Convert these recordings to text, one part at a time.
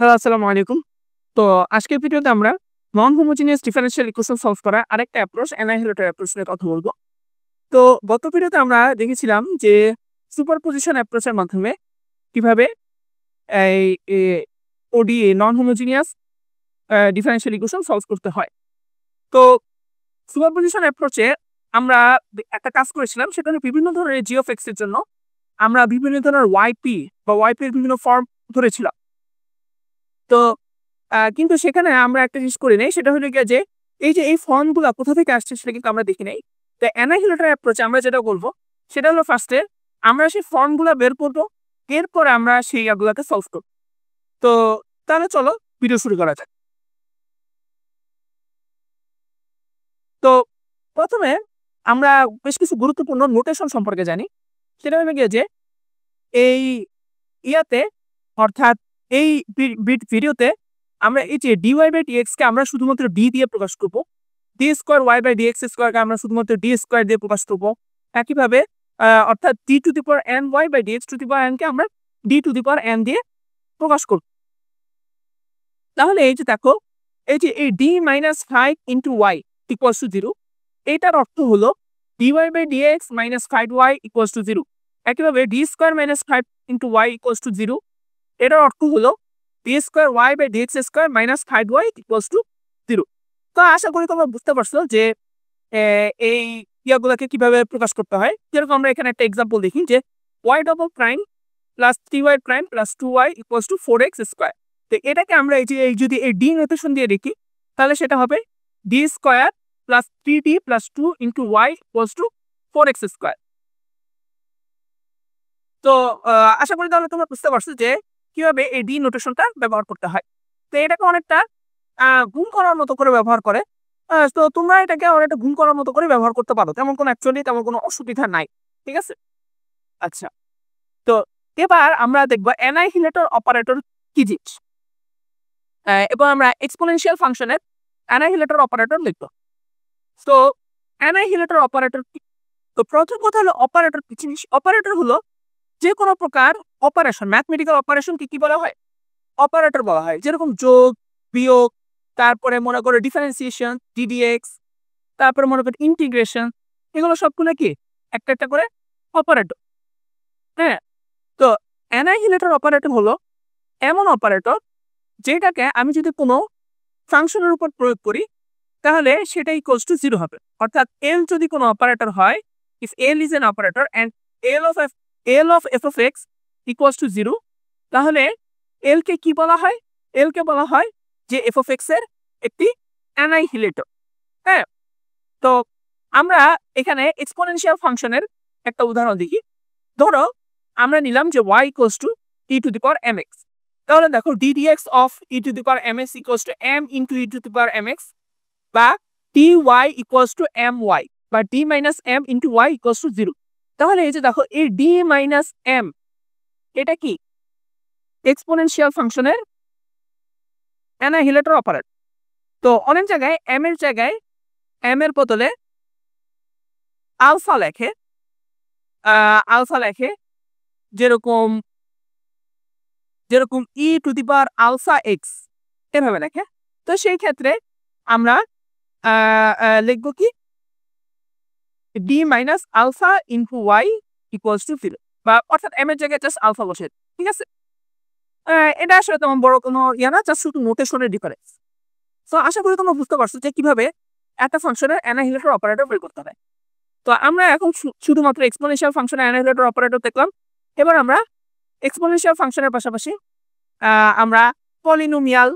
Hello, আসসালামু আলাইকুম। তো আজকের ভিডিওতে আমরা নন হোমোজিনিয়াস ডিফারেনশিয়াল ইকুয়েশন সলভ করা আরেকটা অ্যাপ্রোচ অ্যানাহিলেটর অ্যাপ্রোচ নিয়ে কথা বলব। তো গত ভিডিওতে আমরা দেখেছিলাম যে সুপারপজিশন অ্যাপ্রোচের মাধ্যমে কিভাবে এই এ ODE non homogeneous differential equation solve করতে হয়। তো সুপারপজিশন অ্যাপ্রোচে আমরা একটা কাজ করেছিলাম, সেটা হলো বিভিন্ন ধরনের জি অফ এক্স এর জন্য আমরা বিভিন্ন ধরনের ওয়াইপি বা ওয়াইপি এর বিভিন্ন ফর্ম ধরেছিলাম। তো কিন্তু সেখানে আমরা একটা জিনিস করি নাই, সেটা হলো গিয়ে যে এই যে এই ফর্মগুলা কোথা থেকে আসছে সেটা কিন্তু আমরা দেখি নাই। তো অ্যানাহিলেটর অ্যাপ্রোচে আমরা যেটা করব সেটা হলো ফার্স্টে আমরা সেই ফর্মগুলা বের করব, এরপরে আমরা সেই ইয়াগুলাকে সলভ করব। তো তাহলে চলো ভিডিও শুরু করা যাক। তো প্রথমে আমরা বেশ কিছু গুরুত্বপূর্ণ নোটেশন সম্পর্কে জানি। সেটা হলো গিয়ে যে এই ইয়াতে অর্থাৎ এই ভিডিওতে আমরা এই যে dy/dx কে আমরা শুধুমাত্র d দিয়ে প্রকাশ করব। d²y/dx² কে আমরা শুধুমাত্র d² দিয়ে প্রকাশ করব। একইভাবে অর্থাৎ d⁻ny/dx⁻n কে আমরা d⁻n দিয়ে প্রকাশ করব। তাহলে এই যে দেখো, এই যে এই d - 5 * y = 0, এটার অর্থ হলো dy/dx - 5y = 0। একইভাবে d² - 5 * y = 0, এটার অর্থ হলো d²y/dx² - 5y = 0। তো আশা করি তোমরা বুঝতে পারছো যে এই ইয়াগুলাকে কিভাবে প্রকাশ করতে হয়। যেরকম আমরা এখানে একটা এক্সাম্পল দেখি যে y" + 3y' + 2y = 4x²। তো এটাকে আমরা এই যদি এই d নোটেশন দিয়ে লিখি তাহলে সেটা হবে d² + 3d + 2 * y = 4x²। তো আশা করি তাহলে তোমরা বুঝতে পারছো যে কিভাবে এই ডি নোটেশনটা ব্যবহার করতে হয়। তো এটাকে অনেকটা গুণ করার মতো করে ব্যবহার করে। তো তোমরা এটাকে অনেকটা গুণ করার মতো করে ব্যবহার করতে পারো। তেমন কোনো অসুবিধা নাই। ঠিক আছে? আচ্ছা। তো এবার আমরা দেখব অ্যানাহিলেটর অপারেটর কি জিনিস? এবং আমরা এক্সপোনেনশিয়াল ফাংশনের অ্যানাহিলেটর অপারেটর লিখব। তো অ্যানাহিলেটর অপারেটর কি? তো প্রথম কথা হলো অপারেটর কি জিনিস? অপারেটর হলো যে কোনো প্রকার অপারেশন, ম্যাথমেটিক্যাল অপারেশনকে কি বলা হয়? অপারেটর বলা হয়। যেরকম যোগ, বিয়োগ, তারপরে মনে করো ডিফারেন্সিয়েশন, ddx, তারপরে মনে করো ইন্টিগ্রেশন, এগুলো সবগুলো কি একটা একটা করে অপারেটর। হ্যাঁ? তো অ্যানাহিলেটর অপারেটর হলো এমন অপারেটর যেটাকে আমি যদি কোনো ফাংশনের উপর প্রয়োগ করি তাহলে সেটা ইকুয়ালস টু 0 হবে। অর্থাৎ L যদি কোনো অপারেটর হয়, if L is an operator and L of f of x equals to 0, তাহলে L কে কি বলা হয়? L কে বলা হয় যে f of x এর একটি অ্যানাহিলেটর। হ্যাঁ? তো আমরা এখানে এক্সপোনেনশিয়াল ফাংশনের একটা উদাহরণ দেখি। ধরো আমরা নিলাম যে y equals to e to the power mx। তাহলে দেখো ddx of e to the power mx equals to m into e to the power mx, বা dy equals to my, বা d minus m into y equals to 0। তাহলে এই যে দেখো এই d minus m এটা কি এক্সপোনেনশিয়াল ফাংশনের অ্যানাহিলেটর অপারেটর। তো অনেক জায়গায় m এর বদলে আলফা লেখে, যেরকম e to the power alpha x এভাবে লেখে। তো সেই ক্ষেত্রে আমরা লিখব কি d minus alpha into y equals to 0, বা অর্থাৎ m এর জায়গায় জাস্ট আলফা বসে। ঠিক আছে? এটা আসলে তেমন বড় কোনো ইয়া না, জাস্ট শুধু নোটেশনের ডিফারেন্স। তো আশা করি তোমরা বুঝতে পারছো যে কিভাবে একটা ফাংশনের অ্যানাহিলেটর অপারেটর বের করতে হয়। তো আমরা এখন শুধুমাত্র এক্সপোনেনশিয়াল ফাংশনের অ্যানাহিলেটর অপারেটর দেখলাম। এবার আমরা এক্সপোনেনশিয়াল ফাংশনের পাশাপাশি আমরা পলিনোমিয়াল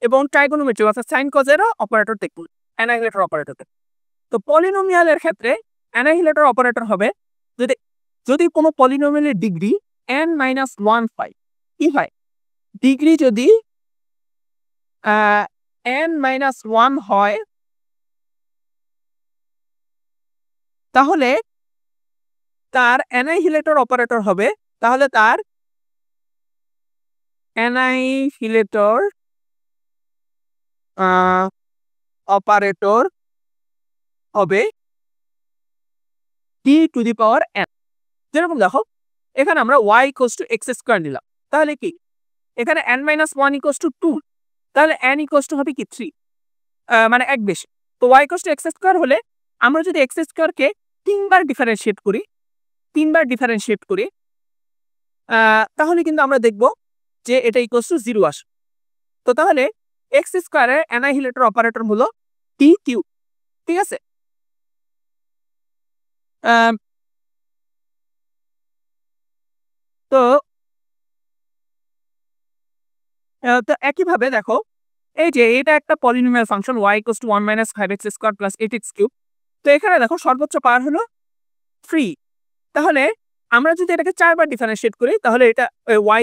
এবং ট্রাইগোনোমেট্রি অর্থাৎ সাইন কজেরও অপারেটর দেখব অ্যানাহিলেটর অপারেটর। তো পলিনোমিয়ালের ক্ষেত্রে অ্যানাহিলেটর অপারেটর হবে যদি যদি কোনো পলিনোমিয়ালের ডিগ্রি n-1 হয়। কি হয়? ডিগ্রি যদি n-1 হয় তাহলে তার অ্যানাহিলেটর অপারেটর হবে অ্যানাহিলেটর অপারেটর হবে d two the power n। যেরকম দেখো এখানে আমরা y ইকুয়ালস টু x² নিলাম। তাহলে কি এখানে n minus one equals to two, তাহলে n ইকোয়াস টু হবে কি 3, মানে এক বেশি। তো y equals to x square হলে আমরা যদি এক্স স্কোয়ারকে 3বার ডিফারেন্সিয়েট করি, 3বার ডিফারেন্সিয়েট করি, তাহলে কিন্তু আমরা দেখব যে এটা ইকোয়াস টু 0 আসে। তো তাহলে এক্স স্কোয়ারের অ্যানাহিলেটর অপারেটর হলো টি কিউ, ঠিক আছে। তো তো একইভাবে দেখো, এই যে এটা একটা polynomial function y equals two 1 minus 5x square plus 8x cube. তো এখানে দেখো সর্বোচ্চ পাওয়ার হলো 3। তাহলে আমরা যদি এটাকে 4বার ডিফারেন্সিয়েট করি তাহলে এটা y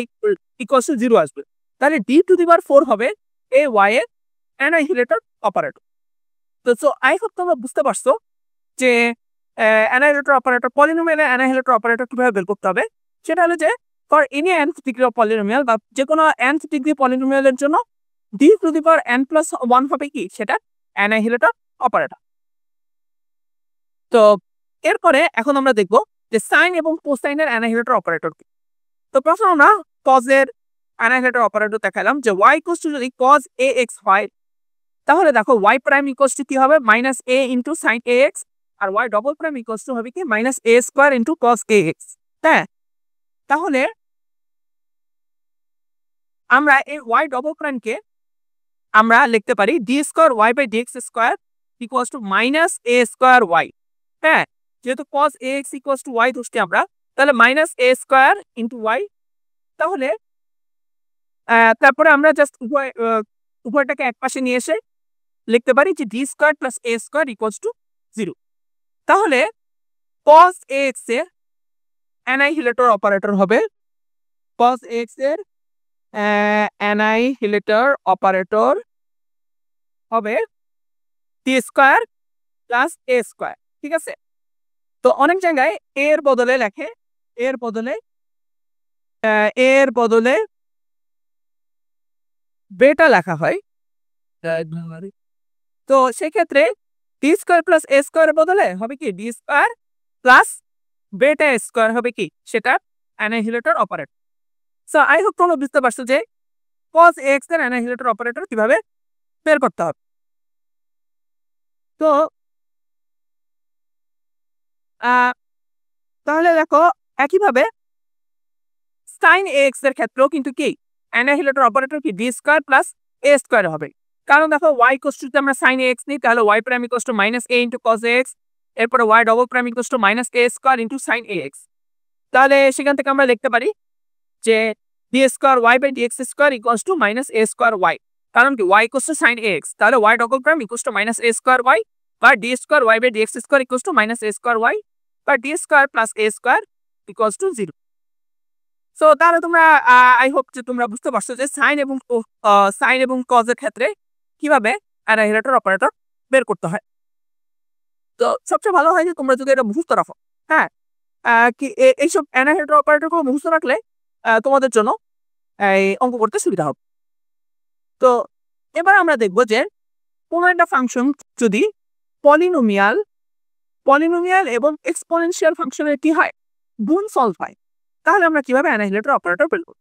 ইকুয়ালস টু 0 আসবে। তাহলে d টু দি পাওয়ার 4 হবে এই y এর অ্যানাহিলেটর অপারেটর। তো সো আই হোপ তোমরা বুঝতে পারছো যে অ্যানাহিলেটর অপারেটর, পলিনোমিয়ালের অ্যানাহিলেটর অপারেটর কিভাবে বের করতে হবে। সেটা হলো যে for any nth degree of polynomial বা যে কোনো nth ডিগ্রি পলিনোমিয়ালের জন্য d two the power n plus 1 হবে কি সেটা অ্যানাহিলেটর অপারেটর। তো এরপরে এখন আমরা দেখব যে সাইন এবং কোসাইনের অ্যানাহিলেটর অপারেটর কি। তো প্রথমে আমরা cos এর অ্যানাহিলেটর অপারেটর দেখালাম যে y ইকুয়ালস টু যদি cos ax হয় তাহলে দেখো y প্রাইম ইকুয়ালস টু কি হবে minus a into sin ax, আর y double prime equals to হবে কি minus a square into cos ax। হ্যাঁ, তাহলে আমরা এই y ডবল প্রাইমকে আমরা লিখতে পারি d square y by dx square equals to minus a square y। হ্যাঁ, যেহেতু cos ax equals to y ধরছি আমরা, তাহলে minus a square into y। তাহলে তারপরে আমরা জাস্ট উভয়টাকে এক পাশে নিয়ে এসে লিখতে পারি যে d square plus a square equals to 0। তাহলে cos ax এর অ্যানাহিলেটর অপারেটর হবে, cos ax এর অ্যানাহিলেটর অপারেটর হবে d square plus a square, ঠিক আছে। তো অনেক জায়গায় এর বদলে লেখে, এর বদলে বেটা লেখা হয়। তো সেক্ষেত্রে d স্কয়ার প্লাস a স্কয়ারের বদলে হবে কি d স্কয়ার প্লাস বেটা স্কয়ার হবে কি সেটা অ্যানাহিলেটর অপারেটর। সো আই হোপ তোমরা বুঝতে পারছো যে cos ax এর অ্যানাহিলেটর অপারেটর কিভাবে বের করতে হবে। তো তাহলে দেখো একইভাবে sin ax এর ক্ষেত্রেও কিন্তু কি অ্যানাহিলেটর অপারেটর কি d square plus a square হবে। কারণ দেখো y ইকুয়ালস টু আমরা sin ax নিই তাহলে y prime equals to minus a into cos ax, এরপরে y double prime equals to minus a square into sin ax। তাহলে সেখান থেকে আমরা লিখতে পারি যে d square y by dx square equals to minus a square y। কারণ কি y equals to sin ax, তাহলে y double prime equals to minus a square y বা d square y by dx square equals to minus a square y বা d square plus a square equals to 0। So তাহলে তোমরা I hope যে তোমরা বুঝতে পারছো যে sign এবং কজ এর ক্ষেত্রে কিভাবে অ্যানাহিলেটর অপারেটর বের করতে হয়। তো সবচেয়ে ভালো হয় যে তোমরা যদি এটা মুখস্থ রাখো। হ্যাঁ, কি এইসব অ্যানাহিলেটর অপারেটরগুলো মুখস্থ রাখলে তোমাদের জন্য এই অঙ্ক করতে সুবিধা হবে। তো এবার আমরা দেখব যে কোনো একটা ফাংশন যদি পলিনোমিয়াল এবং এক্সপোনেনশিয়াল ফাংশনের কি হয় গুণ সলভ হয় তাহলে আমরা কিভাবে অ্যানাহিলেটর অপারেটর বের করব।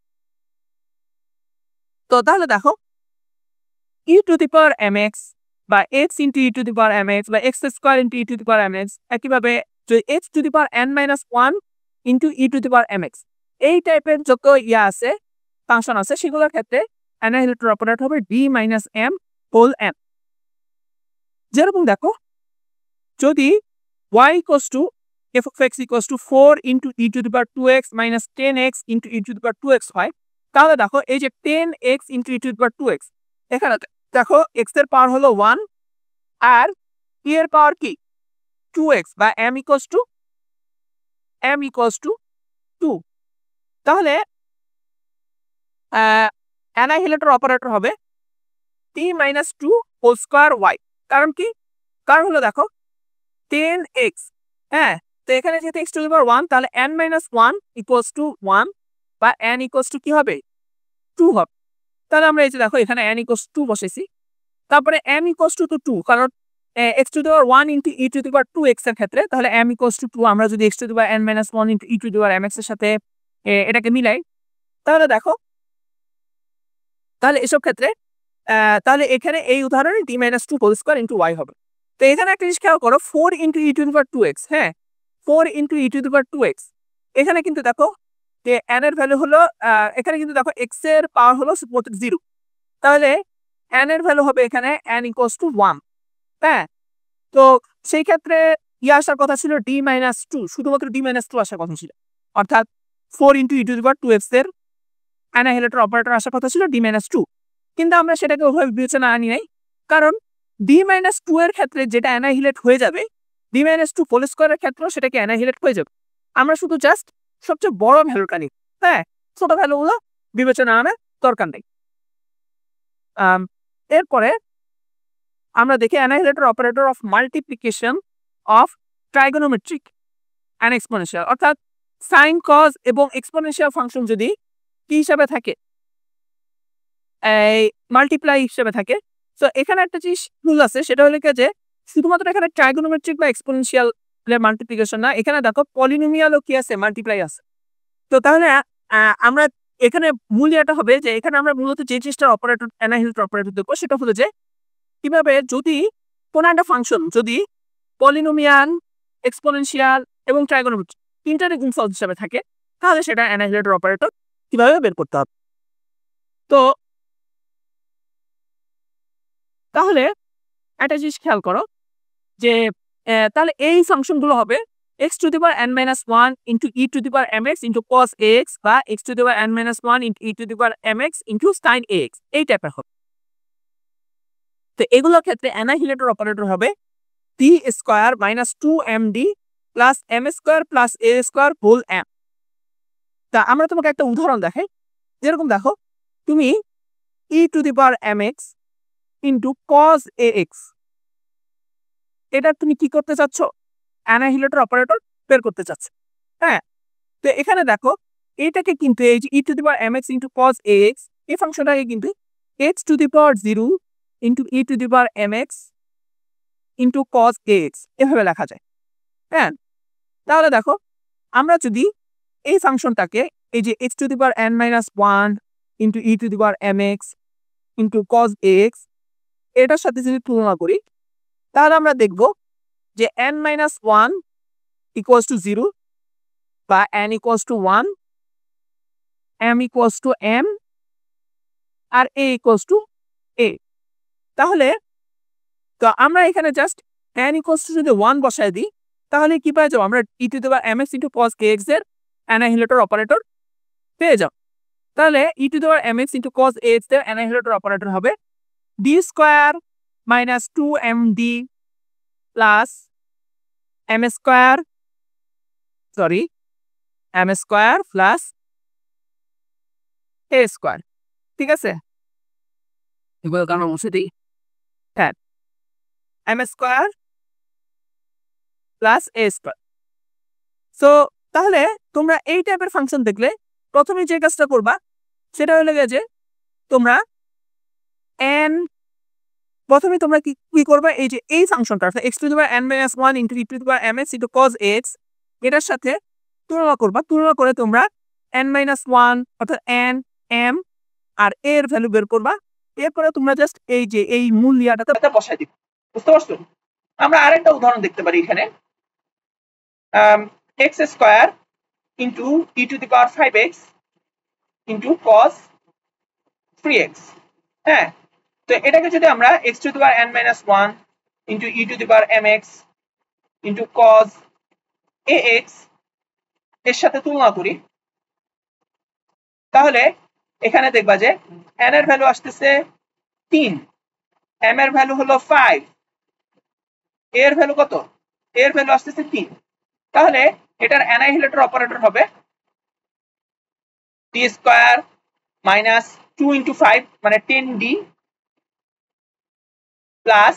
তো তাহলে দেখো e to the power mx বা x into e to the power mx বা x square into e to the power mx, একইভাবে যদি x to the power n minus 1 into e to the power mx এই টাইপের যত আছে function আছে সেগুলোর ক্ষেত্রে অ্যানাহিলেটর অপারেটর হবে d minus m whole n। যেরকম দেখো যদি y equals to f of x equals to 4 into e to the power 2x minus 10x into e to the power 2x হয়, তাহলে দেখো এই যে 10x into e to the power 2x, এখানে দেখো x এর পাওয়ার হলো 1 আর e এর পাওয়ার কি 2x বা m ইকুয়ালস টু 2। তাহলে অ্যানাহিলেটর অপারেটর হবে t minus 2 whole square y। কারণ কি, কারণ হলো দেখো 10x, হ্যাঁ, তো এখানে যেহেতু x টু দি পাওয়ার 1 তাহলে n মাইনাস 1 ইকুয়ালস টু 1 বা n ইকুয়ালস টু কি হবে 2 হবে। তাহলে আমরা এই যে দেখো এখানে n ইকুয়ালস টু 2 বসাইছি, তারপরে m ইকুয়ালস টু 2 কারণ x to the power 1 into e to the power 2x এর ক্ষেত্রে তাহলে m ইকুয়ালস টু 2 আমরা যদি x to the power n minus 1 into e to the power mx এর সাথে এটাকে মিলাই তাহলে দেখো তাহলে এসব ক্ষেত্রে তাহলে এখানে এই উদাহরণে d - 2 whole square into y হবে। তো এখানে একটা জিনিস খেয়াল করো 4 ইনটু e⁻²x, হ্যাঁ 4 ইনটু e⁻²x। এখানে কিন্তু দেখো যে n এর ভ্যালু হলো এখানে কিন্তু দেখো x এর পাওয়ার হলো 0, তাহলে n এর ভ্যালু হবে এখানে n = 1, হ্যাঁ। তো সেই ক্ষেত্রে আসার কথা ছিল d - 2, শুধুমাত্র d - 2 আসার কথা ছিল, অর্থাৎ 4 ইনটু e⁻²x এর অ্যানাহিলেটর অপারেটর আসার কথা ছিল d - 2, কিন্তু আমরা সেটাকে ওভাবে বিবেচনা আনি নাই, কারণ d - 2 এর ক্ষেত্রে যেটা অ্যানাহিলেট হয়ে যাবে d - 2 হোল স্কয়ারের ক্ষেত্রেও সেটাকে অ্যানাহিলেট হয়ে যাবে। আমরা শুধু জাস্ট সবচেয়ে বড় ভ্যালুটা নিই, হ্যাঁ, ছোট ভ্যালুগুলো বিবেচনা আনার দরকার নেই। এরপরে আমরা দেখি annihilator operator of multiplication of trigonometric and exponential, অর্থাৎ সাইন কজ এবং এক্সপোনেনশিয়াল ফাংশন যদি কি হিসাবে থাকে, এই মাল্টিপ্লাই হিসেবে থাকে। তো এখানে একটা জিনিস রুল আছে, সেটা হলো যে শুধুমাত্র এখানে ট্রাইগোনোমেট্রিক বা এক্সপোনেনশিয়াল মাল্টিপ্লিকেশন না, এখানে দেখো পলিনোমিয়ালও কি আছে, মাল্টিপ্লাই আছে। তো তাহলে আমরা এখানে মূল এটা হবে যে এখানে আমরা মূলত যে জিনিসটার অপারেটর অ্যানাহিলেটর অপারেটর দেখবো সেটা হলো যে কিভাবে যদি কোনো একটা ফাংশন যদি পলিনোমিয়াল, এক্সপোনেনশিয়াল এবং ট্রাইগোনোমেট্রিক তিনটারই গুণফল হিসাবে থাকে, তাহলে সেটা অ্যানাহিলেটর অপারেটর কিভাবে বের করতে হবে। তো তাহলে একটা জিনিস খেয়াল করো যে তাহলে এই ফাংশনগুলো হবে x⁻n - 1 into e⁻mx into cos ax বা x⁻n - 1 into e⁻mx into sin ax, এই টাইপের হবে। তো এগুলোর ক্ষেত্রে অ্যানাহিলেটর অপারেটর হবে t² - 2md plus m² plus a² whole m। তা আমরা তোমাকে একটা উদাহরণ দেখাই, যেরকম দেখো তুমি e⁻mx ইনটু cos ax, এটা তুমি কি করতে চাচ্ছ, অ্যানাহিলেটর অপারেটর বের করতে চাচ্ছ, হ্যাঁ। তো এখানে দেখো এটাকে কিন্তু এই যে e⁻mx ইনটু cos ax, এই ফাংশনটাকে কিন্তু x⁻0 into e⁻mx into cos ax এভাবে লেখা যায়, হ্যাঁ। তাহলে দেখো আমরা যদি এই ফাংশনটাকে এই যে x⁻n - 1 into e⁻mx into cos ax এটার সাথে যদি তুলনা করি, তাহলে আমরা দেখব যে n - 1 = 0 বা n = 1, m = m R a = a। তাহলে তো আমরা এখানে জাস্ট n = যদি 1 বসায় দিই, তাহলে কি পাই যাবো, আমরা e⁻mx ইনটু cos ax এর অ্যানাহিলেটর অপারেটর পেয়ে যাব। তাহলে e⁻mx ইনটু cos ax এর অ্যানাহিলেটর অপারেটর হবে d² - 2md plus m² plus a², ঠিক আছে। এবার আমরা মুছে দিই, হ্যাঁ, m² প্লাস a²। সো তাহলে তোমরা এই টাইপের ফাংশন দেখলে প্রথমে যে কাজটা করবা সেটা হলো যে তোমরা প্রথমে তোমরা কি করবে, এই যে এই ফাংশনটা অর্থাৎ x⁻n - 1 into e⁻mx into cos ax এটার সাথে তুলনা করবা, তুলনা করে তোমরা n - 1 অর্থাৎ n, m আর a এর ভ্যালু বের করবা। এরপরে তোমরা জাস্ট এই যে এই মূল ইয়াটাতে বসাই দিবে, বুঝতে পারছো। আমরা আরেকটা উদাহরণ দেখতে পারি এখানে, x² into e⁵x into cos 3x, হ্যাঁ। তো এটাকে যদি আমরা x⁻n - 1 into e⁻mx into cos ax এর সাথে তুলনা করি, তাহলে এখানে দেখবা যে n এর ভ্যালু আসতেছে 3, m এর ভ্যালু হলো 5, a এর ভ্যালু কত, a এর ভ্যালু আসতেছে 3। তাহলে এটার অ্যানাহিলেটর অপারেটর হবে t² - 2 ইনটু 5 মানে 10d plus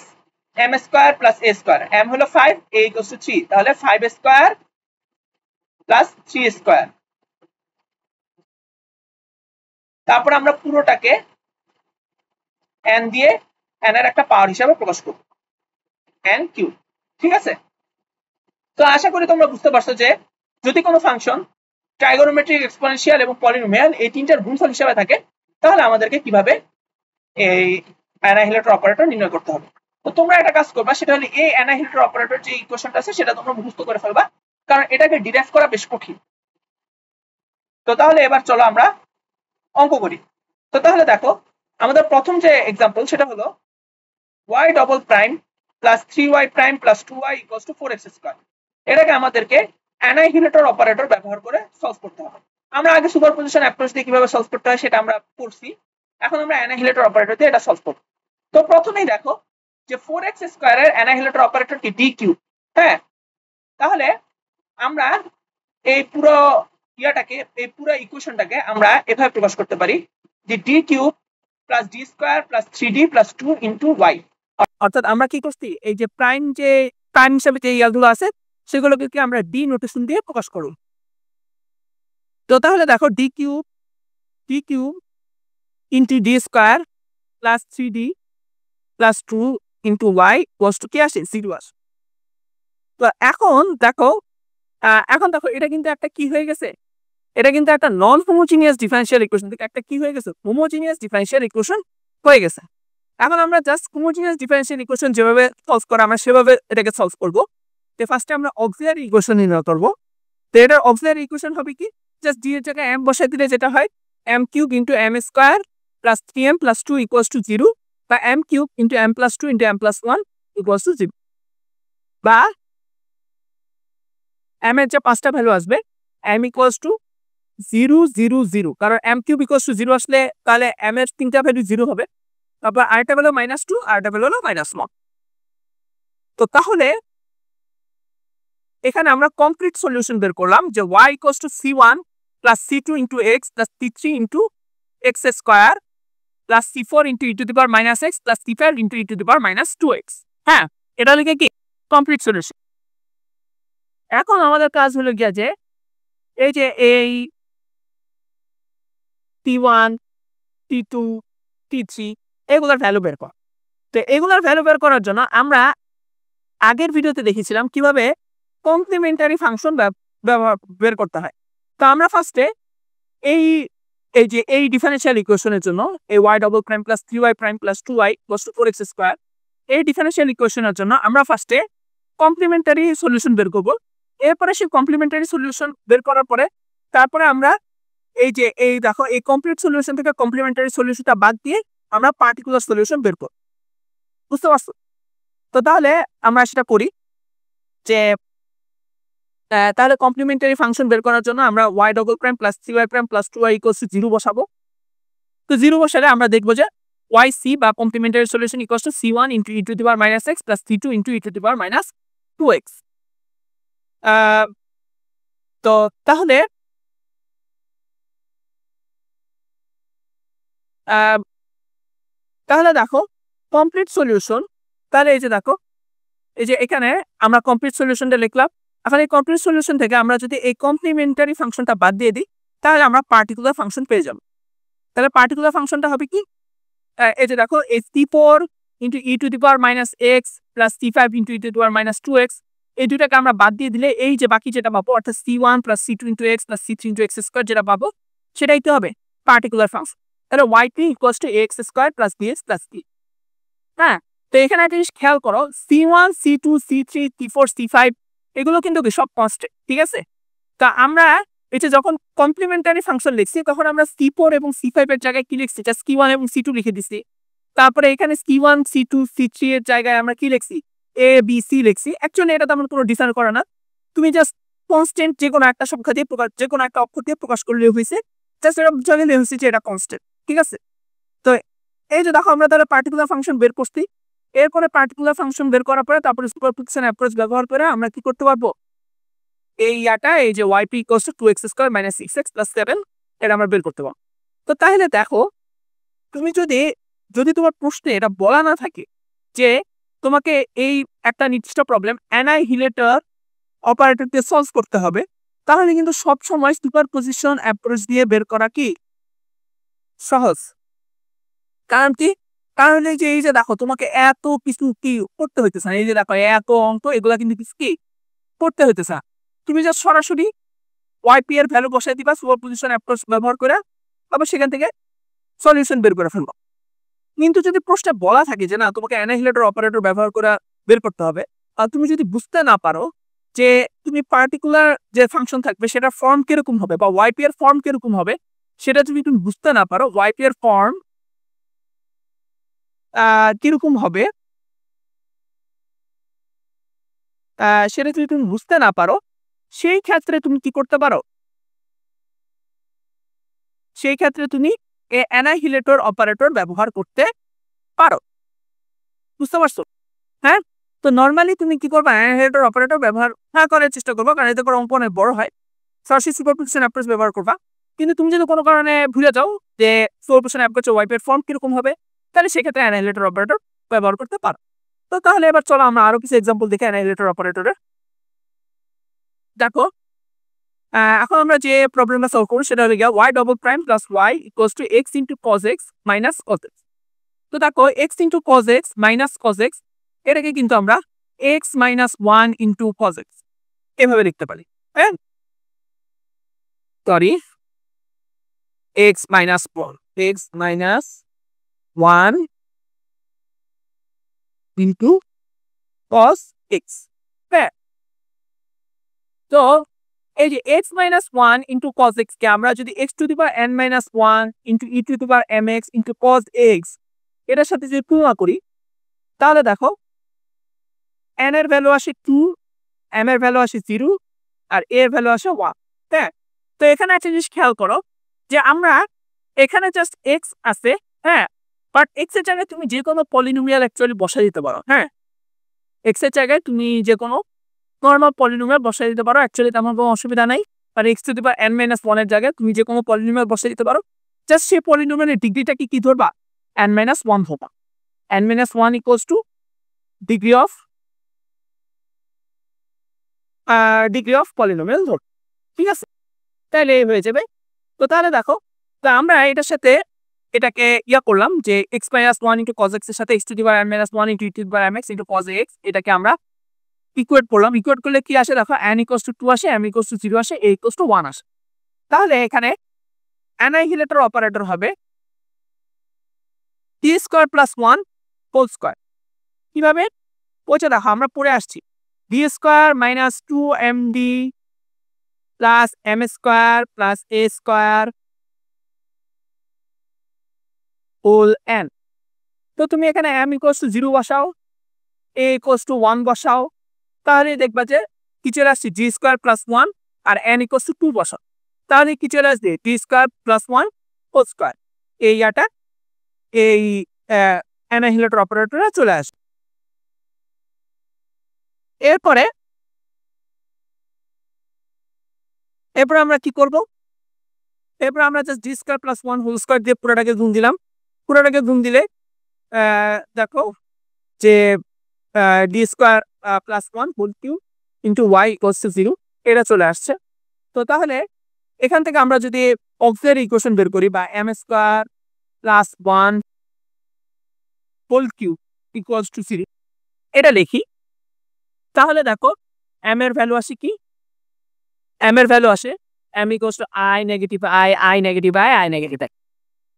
m² plus a², m হলো 5, a = 3, তাহলে 5² প্লাস 3²। তারপর আমরা পুরোটাকে n দিয়ে n এর একটা পাওয়ার হিসাবে প্রকাশ করব, n³, ঠিক আছে। তো আশা করি তোমরা বুঝতে পারছো যে যদি কোনো ফাংশন ট্রাইগোনোমেট্রিক, এক্সপোনেনশিয়াল এবং পলিনোমিয়াল এই তিনটার গুণফল হিসাবে থাকে, তাহলে আমাদেরকে কিভাবে এই অ্যানাহিলেটর অপারেটর নির্ণয় করতে হবে। তো তোমরা একটা কাজ করবা, সেটা হলো এই অ্যানাহিলেটর অপারেটর যে ইকুয়েশনটা আছে সেটা তোমরা মুখস্থ করে ফেলবা, কারণ এটাকে ডিরাইভ করা বেশ কঠিন। তো তাহলে এবার চলো আমরা অঙ্ক করি। তো তাহলে দেখো আমাদের প্রথম যে এক্সাম্পল সেটা হলো y double prime plus 3y prime plus 2y equals to 4x square. এটাকে আমাদেরকে অ্যানাহিলেটর অপারেটর ব্যবহার করে সলভ করতে হবে। আমরা আগে সুপারপজিশন অ্যাপ্রোচ দিয়ে কিভাবে সলভ করতে হয় সেটা আমরা পড়ছি, এখন আমরা অ্যানাহিলেটর অপারেটর দিয়ে এটা সলভ করব। তো প্রথমেই দেখো যে 4x স্কয়ারের অ্যানাহিলেটর অপারেটর কি ডি কিউব। হ্যাঁ, তাহলে আমরা এই পুরো এই পুরো ইকুয়েশনটাকে আমরা এভাবে প্রকাশ করতে পারি যে D cube plus D square plus 3d plus 2 into y। অর্থাৎ আমরা কি করছি, এই যে প্রাইম হিসেবে যে ইয়াগুলো আছে সেগুলোকে কি আমরা ডি নোটেশন দিয়ে প্রকাশ করব। তো তাহলে দেখো D cube into D square plus 3d plus 2 into y equals to কি আসে 0 আসে। তো এখন দেখো এটা কিন্তু একটা কি হয়ে গেছে, এটা কিন্তু একটা নন হোমোজিনিয়াস ডিফারেনশিয়াল ইকুয়েশন থেকে একটা কি হয়ে গেছে, হোমোজিনিয়াস ডিফারেনশিয়াল ইকুয়েশন হয়ে গেছে। এখন আমরা জাস্ট হোমোজিনিয়াস ডিফারেনশিয়াল ইকুয়েশন যেভাবে সলভ করা আমরা সেভাবে এটাকে সলভ করব। তো ফার্স্টে আমরা অক্সিলারি ইকুয়েশন নির্ণয় করব। তো এটার অক্সিলারি ইকুয়েশন হবে কি, জাস্ট ডি এর জায়গায় m বসাই দিলে যেটা হয় m cube into m square plus 3m plus 2 equals to 0, বা m cube into m plus 2 into m plus 1 equals to 0, বা m এর যে পাঁচটা ভ্যালু আসবে m ইকুয়ালস টু 0 0 0, কারণ m কিউব ইকুয়ালস টু 0 আসলে তাহলে m এর তিনটা ভ্যালু 0 হবে, তারপর আরেকটা ভ্যালু -2 আরেকটা ভ্যালু হলো -1। তো তাহলে এখানে আমরা কমপ্লিট সলিউশন বের করলাম যে y equals to c1 plus c2 into x plus c3 into x square plus c4 into e to the power -x plus c5 into e to the power -2x। হ্যাঁ, এটা লিখে কি complete solution. এখন আমাদের কাজ হলো গিয়া যে এই যে এই t1 t2 t3 এগুলোর ভ্যালু বের করা। তো এগুলোর ভ্যালু বের করার জন্য আমরা আগের ভিডিওতে দেখেছিলাম কিভাবে কমপ্লিমেন্টারি ফাংশন ব্যবহার বের করতে হয়। তো আমরা ফার্স্টে এই এই যে এই ডিফারেনশিয়াল ইকুয়েশনের জন্য এই y double prime plus 3y prime plus 2y equals to 4x square, এই ডিফারেনশিয়াল ইকুয়েশনের জন্য আমরা ফার্স্টে কমপ্লিমেন্টারি সলিউশন বের করব। এরপরে সেই কমপ্লিমেন্টারি সলিউশন বের করার পরে তারপরে আমরা এই দেখো এই কমপ্লিট সলিউশন থেকে কমপ্লিমেন্টারি সলিউশনটা বাদ দিয়ে আমরা পার্টিকুলার সলিউশন বের করব। বুঝতে পারছো? তো তাহলে আমরা সেটা করি যে তাহলে কমপ্লিমেন্টারি ফাংশন বের করার জন্য আমরা y double prime plus 3y prime plus 2y equals to 0 বসাবো। তো 0 বসালে আমরা দেখব যে yc বা complementary solution equals to c1 into e to the power -x plus c2 into e to the power -2x। তো তাহলে দেখো কমপ্লিট সলিউশন, তাহলে এই যে দেখো এই যে এখানে আমরা কমপ্লিট সলিউশনটা লিখলাম। এখন এই কমপ্লিট সলিউশন থেকে আমরা যদি এই কমপ্লিমেন্টারি ফাংশনটা বাদ দিয়ে দিই তাহলে আমরা পার্টিকুলার ফাংশন পেয়ে যাব। তাহলে পার্টিকুলার ফাংশনটা হবে কি, এই যে দেখো এই c4 into e to the power -x plus c5 into e to the power -2x, এই দুটাকে আমরা বাদ দিয়ে দিলে এই যে বাকি যেটা পাবো অর্থাৎ c1 plus c2 into x plus c3 into x square যেটা পাবো সেটাই তো হবে পার্টিকুলার ফাংশন। তাহলে y3 equals to ax square plus bx plus c। হ্যাঁ, তো এখানে একটা জিনিস খেয়াল করো, c1 c2 c3 c4 c5 এগুলো কিন্তু সব কনস্ট্যান্ট, ঠিক আছে? তা আমরা এই যে যখন কমপ্লিমেন্টারি ফাংশন লিখছি তখন আমরা c4 এবং c5 এর জায়গায় কি লিখছি, জাস্ট c1 এবং c2 লিখে দিছি। তারপরে এখানে c1 c2 c3 এর জায়গায় আমরা কি লিখছি, a b c লিখছি। অ্যাকচুয়ালি এটা তেমন কোনো ডিসাইন করে না, তুমি জাস্ট কনস্ট্যান্ট যে কোনো একটা সংখ্যা দিয়ে প্রকাশ, যে কোনো একটা অক্ষর দিয়ে প্রকাশ করলে হয়েছে, জাস্ট এটা জানলে হয়েছে যে এটা কনস্ট্যান্ট, ঠিক আছে? তো এই যে দেখো আমরা তাহলে পার্টিকুলার ফাংশন বের করছি। এরপরে পার্টিকুলার ফাংশন বের করার পরে তারপরে সুপারপজিশন অ্যাপ্রোচ ব্যবহার করে আমরা কি করতে পারবো, এই যে yp equals to 2x square minus 6x plus 7 এটা আমরা বের করতে পারবো। তো তাহলে দেখো তুমি যদি তোমার প্রশ্নে এটা বলা না থাকে যে তোমাকে এই একটা নির্দিষ্ট প্রবলেম অ্যানাহিলেটর অপারেটর দিয়ে সলভ করতে হবে, তাহলে কিন্তু সব সময় সুপারপজিশন অ্যাপ্রোচ দিয়ে বের করা কি সহজ। কারণ কি, কারণ এই যে দেখো তোমাকে এত কিছু কি করতে হইতেছে না, এই যে দেখো এত অঙ্ক এগুলা কিন্তু কিছু কি করতে হইতেছে না, তুমি যা সরাসরি yp এর ভ্যালু বসাই দিবা সুপারপজিশন অ্যাপ্রোচ ব্যবহার করে, আবার সেখান থেকে সলিউশন বের করে ফেলবো। কিন্তু যদি প্রশ্নে বলা থাকে যে না তোমাকে অ্যানাহিলেটর অপারেটর ব্যবহার করে বের করতে হবে, আর তুমি যদি বুঝতে না পারো যে তুমি পার্টিকুলার যে ফাংশন থাকবে সেটা ফর্ম কিরকম হবে বা ওয়াইপি এর ফর্ম কিরকম হবে, সেটা যদি তুমি বুঝতে না পারো ওয়াইপি এর ফর্ম কিরকম হবে সেটা যদি তুমি বুঝতে না পারো, সেই ক্ষেত্রে তুমি কি করতে পারো, সেই ক্ষেত্রে তুমি অ্যানাহিলেটর অপারেটর ব্যবহার করতে পারো। বুঝতে পারছো? হ্যাঁ, তো নর্মালি তুমি কি করবা, অ্যানাহিলেটর অপারেটর ব্যবহার করার চেষ্টা করবা, কারণ এতে করে অঙ্ক অনেক বড় হয়। সার্সি সুপারপজিশন অ্যাপ্রোচ ব্যবহার করবা। কিন্তু তুমি যদি কোনো কারণে ভুলে যাও যে সুপারপজিশন অ্যাপ্রোচ ওয়াইপের ফর্ম কিরকম হবে, তাহলে সেক্ষেত্রে অ্যানাহিলেটর অপারেটর ব্যবহার করতে পারো। তো তাহলে এবার চলো আমরা আরো কিছু এক্সাম্পল দেখি অ্যানাহিলেটর অপারেটরের। দেখো, এখন আমরা যে প্রবলেমটা সলভ করব সেটা হলো y double prime plus y equals two x into cos x minus cos x। তো দেখো x into cos x minus cos x, এটাকে কিন্তু আমরা x minus 1 into cos x এভাবে লিখতে পারি। হ্যাঁ, sorry, x minus 1 into cos x। হ্যাঁ, তো এই যে x minus 1 into cos x কে আমরা যদি x to the power n minus 1 into e to the power mx into cos x এটার সাথে যদি তুলনা করি, তাহলে দেখো n এর ভ্যালু আসে 2, m এর ভ্যালু আসে 0 আর a এর ভ্যালু আসে 1। হ্যাঁ, তো এখানে একটা জিনিস খেয়াল করো যে আমরা এখানে জাস্ট x আছে, হ্যাঁ, বাট x এর জায়গায় তুমি যে কোনো পলিনোমিয়াল অ্যাকচুয়ালি বসাই দিতে পারো। হ্যাঁ, x এর জায়গায় তুমি যে কোনো নরমাল পলিনোমিয়াল বসাই দিতে পারো, অ্যাকচুয়ালি তেমন কোনো অসুবিধা নাই। আর x to the power n minus 1 এর জায়গায় তুমি যে কোনো পলিনোমিয়াল বসাই দিতে পারো, জাস্ট সেই পলিনোমিয়ালের ডিগ্রিটাকে কি ধরবা, n মাইনাস 1 ধরবা। n minus 1 equals to degree of polynomial ধর। ঠিক আছে, তাহলে এই হয়ে যাবে। তো তাহলে দেখো, তো আমরা এটার সাথে এটাকে করলাম যে x minus 1 into cos x এর সাথে x to the power n minus 1 into e to the power mx into cos x এটাকে আমরা ইকুয়েট করলাম। ইকুয়েট করলে কি আসে দেখো, n ইকুয়ালস টু 2 আসে, m ইকুয়ালস টু 0 আসে, a ইকুয়ালস টু 1 আসে। তাহলে এখানে অ্যানাহিলেটর অপারেটর হবে t square plus 1 whole square. কিভাবে, ওইটা দেখো আমরা পড়ে আসছি, d square minus 2md plus m square plus a square whole n। তো তুমি এখানে m ইকুয়ালস টু 0 বসাও, a ইকুয়ালস টু 1 বসাও, তাহলে দেখবা যে কি চলে আসছে g স্কয়ার প্লাস 1 আর n ইকুয়ালস টু 2 বসাও, তাহলে কি চলে আসবে t square plus 1 whole square. এই অ্যানাহিলেটর অপারেটরে চলে আসে। এরপরে আমরা কি করব, এরপর আমরা just d square plus 1 whole square দিয়ে পুরোটাকে গুণ দিলাম। পুরোটাকে গুণ দিলে দেখো যে d square plus 1 whole cube into y equals to 0 এটা চলে আসছে। তো তাহলে এখান থেকে আমরা যদি অক্সিলারি ইকুয়েশন বের করি বা m square plus 1 whole cube equals to 0 এটা লিখি, তাহলে দেখো m এর ভ্যালু আসে কি, m এর ভ্যালু আসে m equals two i negative i negative i negative i,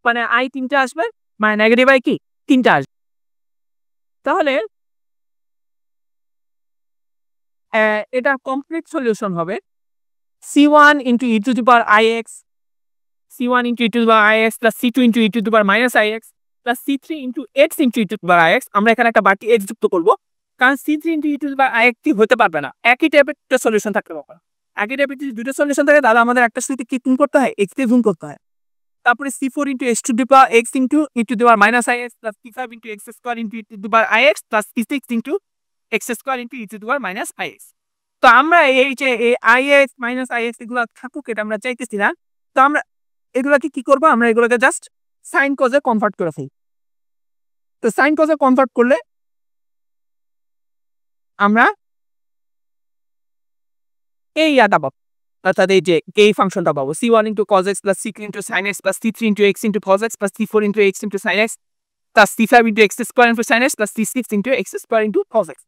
মানে i তিনটা আসবে, মানে নেগেটিভ i কি তিনটা আসবে। তাহলে এটা কমপ্লিট সলিউশন হবে c1 into e to the power ix, c1 into e to the power ix plus c2 into e to the power minus ix plus c3 into x into e to the power ix। আমরা এখানে একটা বাড়তি x যুক্ত করব, কারণ c3 into e to the power ix কি হতে পারবে না, একই টাইপের একটা সলিউশন থাকতে পারবে। একই টাইপের যদি দুটো সলিউশন থাকে তাহলে আমাদের একটা সাথে কি গুণ করতে হয়, x দিয়ে গুণ করতে হয়। তারপরে c4 into x to the power x into e to the power minus ix plus c5 into x square into e to the power ix plus c6 into x square into e to the power minus ix। তো আমরা এই যে ix minus ix এগুলো থাকুক, এটা আমরা চাইতেছি না। তো আমরা এগুলাকে কি করবো, আমরা এগুলোকে জাস্ট সাইন কজে কনভার্ট করে ফেলি। তো সাইন কজে কনভার্ট করলে আমরা এই পাবো, অর্থাৎ এই যে এই ফাংশনটা পাবো c1 into cos x plus c2 into sin x plus c3 into x into cos x plus c4 into x into sin x plus c5 into x square into sin x plus c6 into x square into cos x।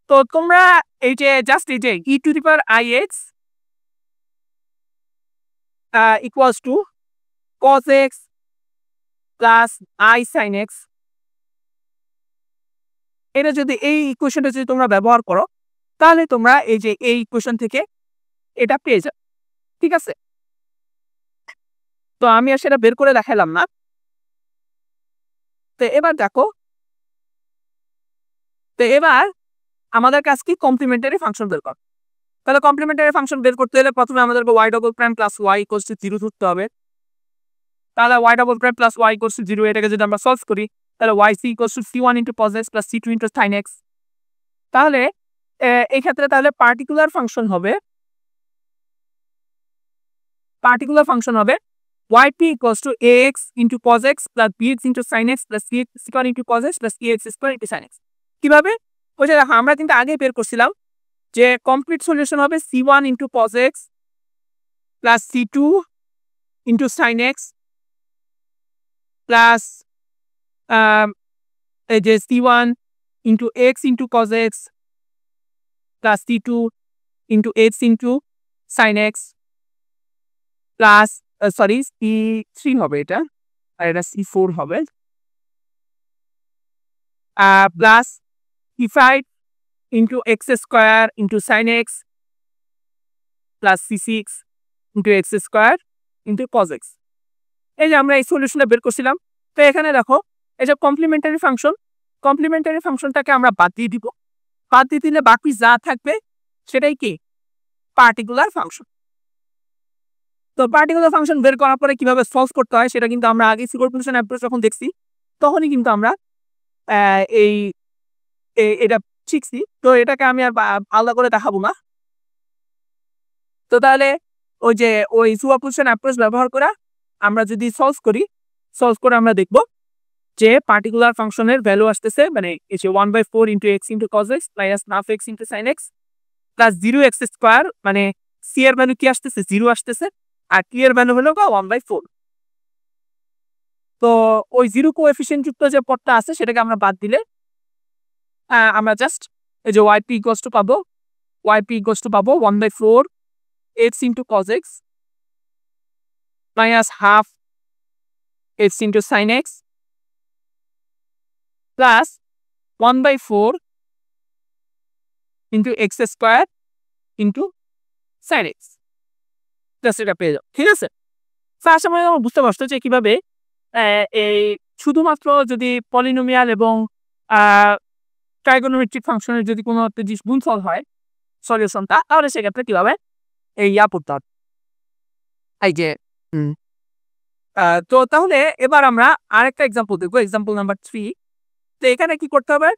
তো তোমরা এই যে just এই যে e to the power ix equals to cos x plus i sin x এটা যদি এই ইকুয়েশনটা যদি তোমরা ব্যবহার করো তাহলে তোমরা এই যে এই ইকুয়েশন থেকে এটা পেয়ে যাবে। ঠিক আছে, তো আমি আর সেটা বের করে দেখালাম না। তো এবার দেখো, তো এবার আমাদের কাছে কি কমপ্লিমেন্টারি ফাংশন বের করো। তাহলে কমপ্লিমেন্টারি ফাংশন বের করতে হলে প্রথমে আমাদেরকে y double prime plus y equals to 0 ধরতে হবে। তাহলে y double prime plus y equals to 0 এটাকে যদি আমরা সলভ করি তাহলে yc equals to c1 into cos x plus c2 into sin x। তাহলে এই ক্ষেত্রে তাহলে পার্টিকুলার ফাংশন হবে yp equals to ax into cos x plus bx into sin x plus c square into cos x plus ax square into sin x। কিভাবে? ওই যে দেখো আমরা কিন্তু আগে বের করছিলাম যে কমপ্লিট সলিউশন হবে c1 into cos x plus c2 into sin x plus এই যে c1 into x into cos x plus c2 into x into sin x plus sorry c3 হবে এটা, আর এটা c4 হবে, plus c5 into x square into sin x plus c6 into x square into cos x। এই যে আমরা এই সলিউশনটা বের করছিলাম। তো এখানে দেখো এই যে কমপ্লিমেন্টারি ফাংশনটাকে আমরা বাদ দিয়ে দিব। বাদ দিয়ে দিলে বাকি যা থাকবে সেটাই কি পার্টিকুলার ফাংশন। তো পার্টিকুলার ফাংশন বের করার পরে কিভাবে সলভ করতে হয় সেটা কিন্তু আমরা আগে সুপারপজিশন অ্যাপ্রোচ যখন দেখছি তখনই কিন্তু আমরা এই এটা শিখছি। তো এটাকে আমি আর আলাদা করে দেখাবো না। তো তাহলে ওই সুপারপজিশন অ্যাপ্রোচ ব্যবহার করে আমরা যদি সলভ করে আমরা দেখব যে পার্টিকুলার ফাংশনের ভ্যালু আসতেছে মানে এই যে 1/4 into x into cos x plus half x into sin x plus 0x square, মানে c এর ভ্যালু কি আসতেছে 0 আসতেছে আর t এর ভ্যালু হলো 1/4। তো ওই 0 কোএফিসিয়েন্ট যুক্ত যে পদটা আছে সেটাকে আমরা বাদ দিলে আমরা জাস্ট এই যে yp ইকুয়ালস টু পাবো 1/4 x into cos x minus half x into sin x plus 1/4 into x square into sin x। Just এটা পেয়ে যাও। ঠিক আছে, আশা করি তোমরা বুঝতে পারছো যে কিভাবে এই শুধুমাত্র যদি পলিনোমিয়াল এবং ট্রাইগোনোমেট্রিক ফাংশনের যদি কোনো একটা জিনিস গুণফল হয় সলিউশনটা, তাহলে সেক্ষেত্রে কিভাবে এই পড়তে হবে। এই যে তো তাহলে এবার আমরা আরেকটা এক্সাম্পল দেখবো, এক্সাম্পল নাম্বার 3। তো এখানে কি করতে হবে,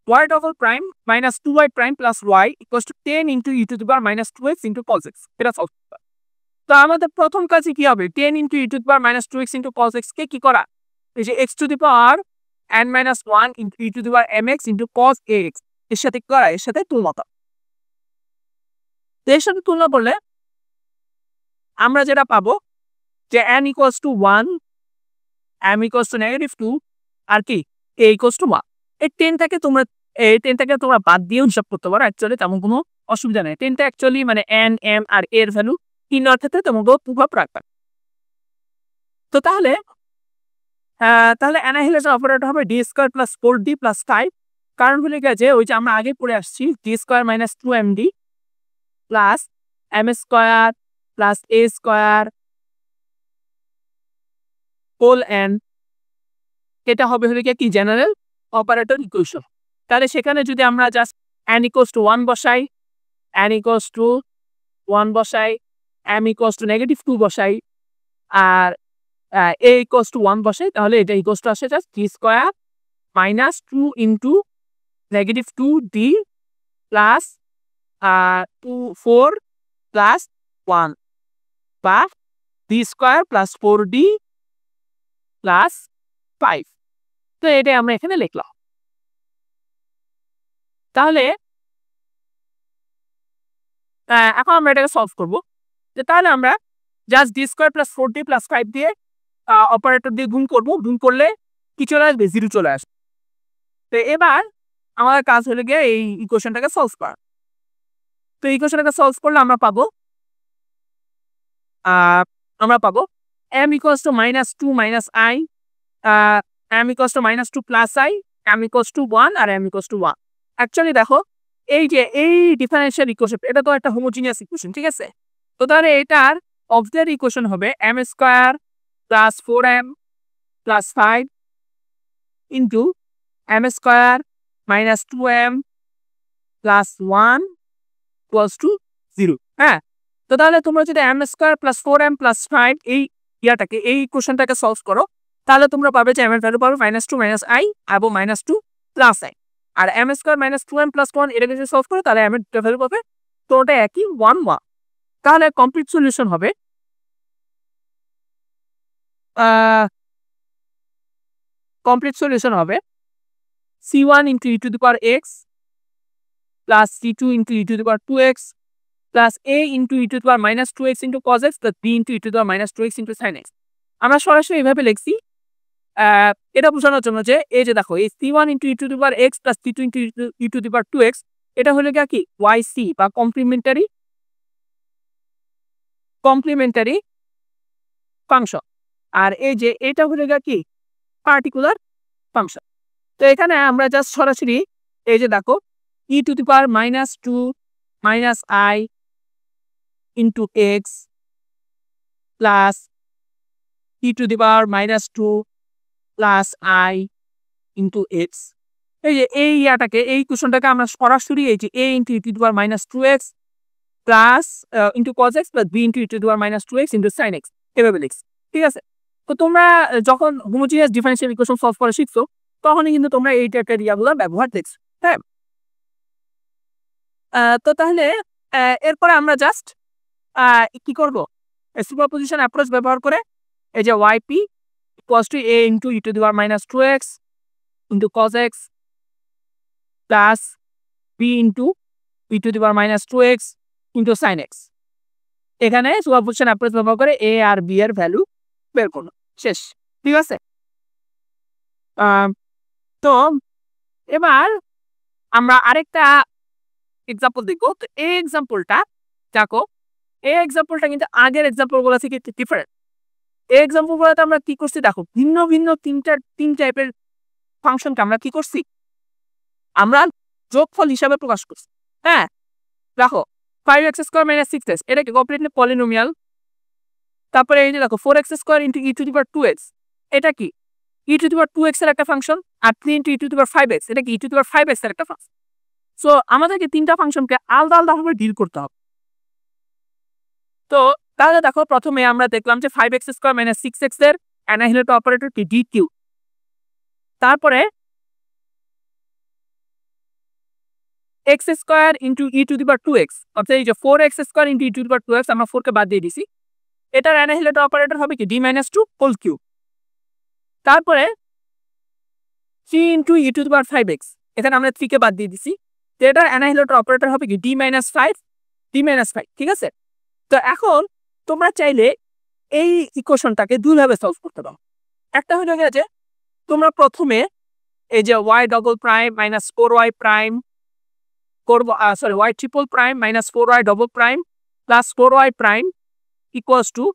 y double prime minus 2y prime plus y equals two 10 into e to the power minus 2x into cos x। এটা সলভ করতে হবে। তো আমাদের প্রথম কাজে কি হবে, 10 into e to the power minus 2x into cos x কে কি করা, এই যে x to the power n minus 1 into e to the power mx into cos ax এর সাথে করা, এর সাথে তুলনা। তো এর সাথে তুলনা করলে আমরা যেটা পাবো যে n equals two 1, m equals to -2 আর কি a ইকুয়ালস টু 1। এই 10টাকে তোমরা বাদ দিয়েও হিসাব করতে পারো, অ্যাকচুয়ালি তেমন কোনো অসুবিধা নেই। 10টা অ্যাকচুয়ালি মানে n, m আর a এর ভ্যালু নির্ণয়ের ক্ষেত্রে তেমন কোনো প্রভাব রাখবে। তো তাহলে অ্যানাহিলেশন অপারেটর হবে D square plus 4d plus 5। কারণ হলে গেছে ওই যে আমরা আগে পড়ে আসছি D square minus 2md plus m square plus a square whole n, এটা হবে হলে কি জেনারেল অপারেটর ইকুয়েশন। তাহলে সেখানে যদি আমরা জাস্ট n ইকুয়ালস টু 1 বসাই, n ইকুয়ালস টু 1 বসাই, m ইকুয়ালস টু -2 বসাই আর a ইকুয়ালস টু 1 বসাই, তাহলে এটা ইকুয়ালস টু আসে just d square minus 2 into -2d plus 4 plus 1 বা d square plus 4d plus 5। তো এটাই আমরা এখানে লিখলাম। তাহলে এখন আমরা এটাকে সলভ করবো। তাহলে আমরা just d square plus 4d plus 5 দিয়ে অপারেটর দিয়ে গুণ করবো, গুণ করলে কি চলে আসবে, 0 চলে আসবে। তো এবার আমাদের কাজ হলে গিয়ে এই ইকুয়েশনটাকে সলভ করা। তো ইকুয়েশনটাকে সলভ করলে আমরা পাবো m equals to -2 minus i, m equals to -2 plus i m equals to 1 আর m equals to 1 অ্যাকচুয়ালি দেখো এই যে এই ডিফারেনশিয়াল ইকুয়েশন এটা তো একটা হোমোজিনিয়াস ইকুয়েশন ঠিক আছে তো তাহলে এটার অক্সিলারি ইকুয়েশন হবে m square plus 4m plus 5 into m square minus 2m plus 1 equals to 0 হ্যাঁ তো তাহলে তোমরা যদি m square plus 4m plus 5 এই ইয়াটাকে এই ইকুয়েশনটাকে সলভ করো তাহলে তোমরা পাবে যে m এর ভ্যালু পাবে -2 -i এবং -2 প্লাস i আর m square minus 2m plus 1 এটাকে যদি সলভ করো তাহলে m এর ভ্যালু পাবে তো ওটা একই 1 1 তাহলে কমপ্লিট সলিউশন হবে c1 into e to the power x plus c2 into e to the power 2x plus a into e to the power minus 2x into cos x plus b into e to the power minus 2x into sin x আমরা সরাসরি এইভাবে লিখছি এটা বোঝানোর জন্য যে এই যে দেখো এই c1 into e to the power x plus c2 into e to the power 2x এটা হলো কি yc বা কমপ্লিমেন্টারি ফাংশন আর এই যে এটা হলো কি পার্টিকুলার ফাংশন তো এখানে আমরা জাস্ট সরাসরি এই যে দেখো e to the power -2 -i into x plus e to the power -2 plus i into x এই যে এই ইয়াটাকে এই কোশ্চেনটাকে আমরা সরাসরি এই যে a into e to the power -2x plus into cos x plus b into e to the power -2x into sin x এভাবে লিখছি ঠিক আছে তো তোমরা যখন হোমোজিনিয়াস ডিফারেনশিয়াল ইকুয়েশন সলভ করা শিখছো তখনই কিন্তু তোমরা এই টাইপের ইয়াগুলো ব্যবহার দেখছো হ্যাঁ তো তাহলে এরপরে আমরা জাস্ট কি করব সুপারপজিশন অ্যাপ্রোচ ব্যবহার করে এই যে yp equals to a into e to the power -2x into cos x plus b into e to the power -2x into sin x এখানে সুপারপজিশন অ্যাপ্রোচ ব্যবহার করে a আর b এর value বের করব শেষ ঠিক আছে তো এবার আমরা আরেকটা এক্সাম্পল দেখবো তো এই এক্সাম্পলটা দেখো এই এক্সাম্পলটা কিন্তু আগের এক্সাম্পলগুলো থেকে একটু ডিফারেন্ট এই এক্সাম্পলগুলোতে আমরা কি করছি দেখো ভিন্ন ভিন্ন তিন টাইপের ফাংশনকে আমরা কি করছি আমরা যোগফল হিসাবে প্রকাশ করছি হ্যাঁ দেখো 5x² - 6x এটা কি কমপ্লিটলি পলিনোমিয়াল তারপরে এই যে দেখো 4x² into e to the power 2x এটা কি e to the power 2x এর একটা function R 3 into e to the power 5x এটা কি e to the power 5x এর একটা ফাংশন সো আমাদেরকে তিনটা ফাংশনকে আলাদা আলাদাভাবে ডিল করতে হবে তো তাহলে দেখো প্রথমে আমরা দেখলাম যে 5x² - 6x এর অ্যানাহিলেটর অপারেটর কি dq তারপরে x² into e to the power 2x অর্থাৎ এই যে 4x² into e to the power 2x আমরা 4 কে বাদ দিয়ে দিছি এটার অ্যানাহিলেটর অপারেটর হবে কি d - 2 হোল কিউব তারপরে 3 into e to the power 5x এখানে আমরা 3 কে বাদ দিয়ে দিছি তো এটার অ্যানাহিলেটর অপারেটর হবে কি d - 5 ঠিক আছে তো এখন তোমরা চাইলে এই ইকুয়েশনটাকে দুইভাবে সলভ করতে পারো একটা হলো যে তোমরা প্রথমে এই যে y double prime minus 4y prime করব sorry y triple prime minus 4y double prime plus 4y prime equals to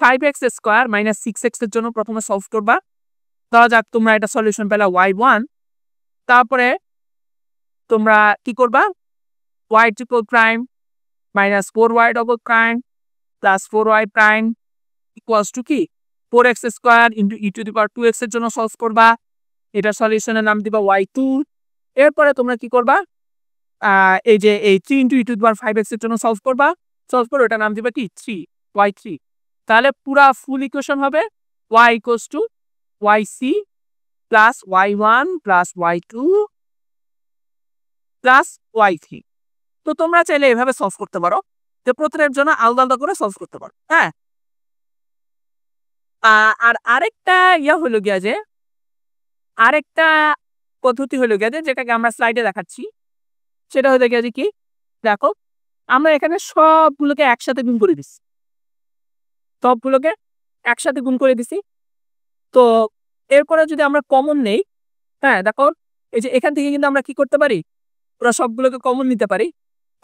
5x square minus 6x এর জন্য প্রথমে সলভ করবা ধরা যাক তোমরা এটা সলিউশন পেলা y1 তারপরে তোমরা কি করবা y triple prime minus 4y double prime plus 4y prime equals to কি 4x square into e to the power 2x এর জন্য সলভ করবা এটা সলিউশনের নাম দিবা y2 এরপরে তোমরা কি করবা এই যে এই 3 into e to the power 5x এর জন্য সলভ করবা সলভ করে এটা নাম দিবা কি 3y3 তাহলে পুরা ফুল ইকুয়েশন হবে y equals to yc plus y1 plus y2 plus y3 তো তোমরা চাইলে এভাবে সলভ করতে পারো যে প্রত্যেকের জন্য আলাদা আলাদা করে সলভ করতে পারো হ্যাঁ আর আরেকটা হলো গিয়া যে আরেকটা পদ্ধতি হলো গিয়া যে যেটাকে আমরা স্লাইডে দেখাচ্ছি সেটা হলো গিয়া যে কি দেখো আমরা এখানে সবগুলোকে একসাথে গুণ করে দিচ্ছি সবগুলোকে একসাথে গুণ করে দিছি তো এরপরে যদি আমরা কমন নেই হ্যাঁ দেখো এই যে এখান থেকে কিন্তু আমরা কি করতে পারি পুরো সবগুলোকে কমন নিতে পারি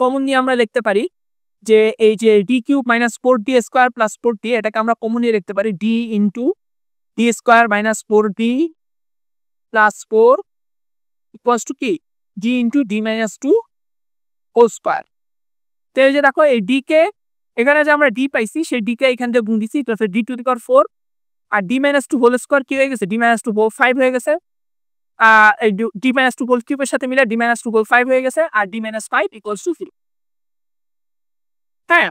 কমন নিয়ে আমরা লিখতে পারি যে এই যে d cube minus 4d square plus 4d এটাকে আমরা কমন নিয়ে লিখতে পারি d into d square minus 4d plus 4 equals to কি D into D minus two whole square. তো এই যে দেখো এই ডি কে এখানে যে আমরা ডি পাইছি সেই ডি কে এখান থেকে গুণ দিছি plus D to the power 4 আর D minus two whole square কি হয়ে গেছে ডি মাইনাস টু হোল 5 হয়ে গেছে। এই ডি মাইনাস টু হোল কিউবের সাথে মিলে ডি মাইনাস টু হোল 5 হয়ে গেছে আর ডি মাইনাস 5 ইকুয়ালস টু 0। হ্যাঁ,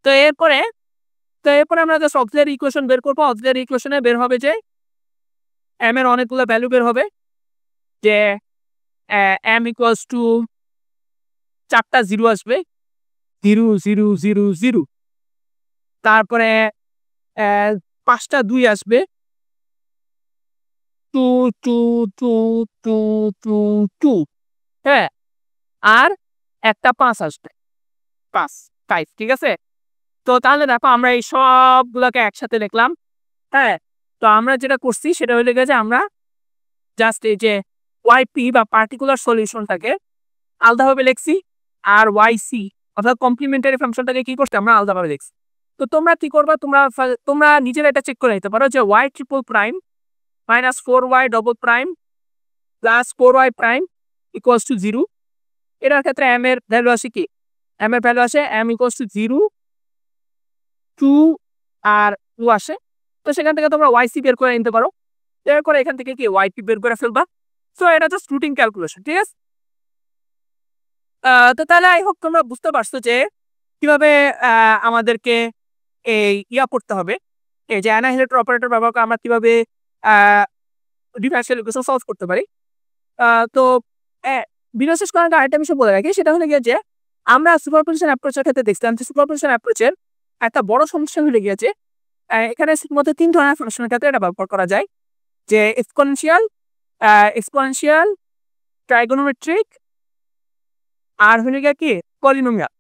তো এরপরে আমরা জাস্ট অক্সিলারি ইকুয়েশন বের করবো। অক্সিলারি ইকুয়েশনে বের হবে যে এম এর অনেকগুলো ভ্যালু বের হবে, যে এম ইকুয়ালস টু 4টা 0 আসবে 0 0 0 0, তারপরে 5টা 2 আসবে 2 2 2 2 2 2, হ্যাঁ, আর একটা 5 আসবে 5 5, ঠিক আছে। তো তাহলে দেখো আমরা এই সবগুলোকে একসাথে লিখলাম। হ্যাঁ, তো আমরা যেটা করছি সেটা হয়ে গেছে আমরা জাস্ট এই যে ওয়াইপি বা পার্টিকুলার সলিউশনটাকে আলাদাভাবে লিখছি আর ওয়াইসি অর্থাৎ কমপ্লিমেন্টারি ফাংশনটাকে কি করছি আমরা আলাদাভাবে লিখছি। তো তোমরা কি করবা, তোমরা নিজেরা এটা চেক করে নিতে পারো যে y triple prime minus 4y double prime plus 4y prime equals to 0। এটার ক্ষেত্রে এম এর ভ্যালু আসে কি, এম এর ভ্যালু আসে এম ইকুয়ালস টু 0 2 আর 2 আসে। তো সেখান থেকে তোমরা ওয়াইসি বের করে নিতে পারো, বের করে এখান থেকে কি ওয়াইপি বের করে ফেলবা। সো এটা জাস্ট রুটিন ক্যালকুলেশন, ঠিক আছে। তো তাহলে আই হোপ তোমরা বুঝতে পারছো যে কিভাবে আমাদেরকে এই করতে হবে, এই যে অ্যানাহিলেটর অপারেটর ব্যবহার করে আমরা কিভাবে ডিফারেনশিয়াল ইকুয়েশন সলভ করতে পারি। তো ভিডিও শেষ করার আগে আরেকটা বিষয় বলে রাখি, সেটা হলে গিয়ে যে আমরা সুপারপজিশন অ্যাপ্রোচের ক্ষেত্রে দেখছিলাম যে সুপারপজিশন অ্যাপ্রোচের একটা বড় সমস্যা হলে গিয়েছে এখানে মধ্যে 3 ধরনের ফাংশনের ক্ষেত্রে এটা ব্যবহার করা যায়, যে এক্সপোনেনশিয়াল, ট্রাইগোনোমেট্রিক আর হলে গিয়ে কি পলিনোমিয়াল।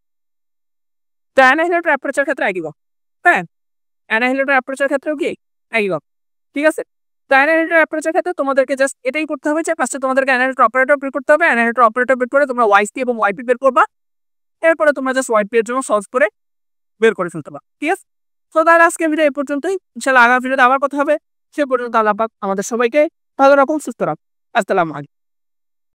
তো অ্যানাহিলেটর অ্যাপ্রোচের ক্ষেত্রে একই রকম, হ্যাঁ, অ্যানাহিলেটর অ্যাপ্রোচের ক্ষেত্রেও কি একই রকম, ঠিক আছে। তো অ্যানাহিলেটর অ্যাপ্রোচের ক্ষেত্রে তোমাদেরকে জাস্ট এটাই করতে হবে যে ফার্স্টে তোমাদেরকে অ্যানাহিলেটর অপারেটর বের করতে হবে, অ্যানাহিলেটর অপারেটর বের করে তোমরা ওয়াইসি এবং ওয়াইপি বের করবা, এরপরে তোমরা জাস্ট ওয়াইপি এর জন্য সলভ করে বের করে ফেলতে পারো, ঠিক আছে। তো তাহলে আজকে ভিডিও এই পর্যন্তই, ইনশাআল্লাহ আগামী ভিডিওতে আবার কথা হবে। সে পর্যন্ত আল্লাহ পাক আমাদের সবাইকে ভালো রাখুন, সুস্থ রাখুন। আসসালামু আলাইকুম।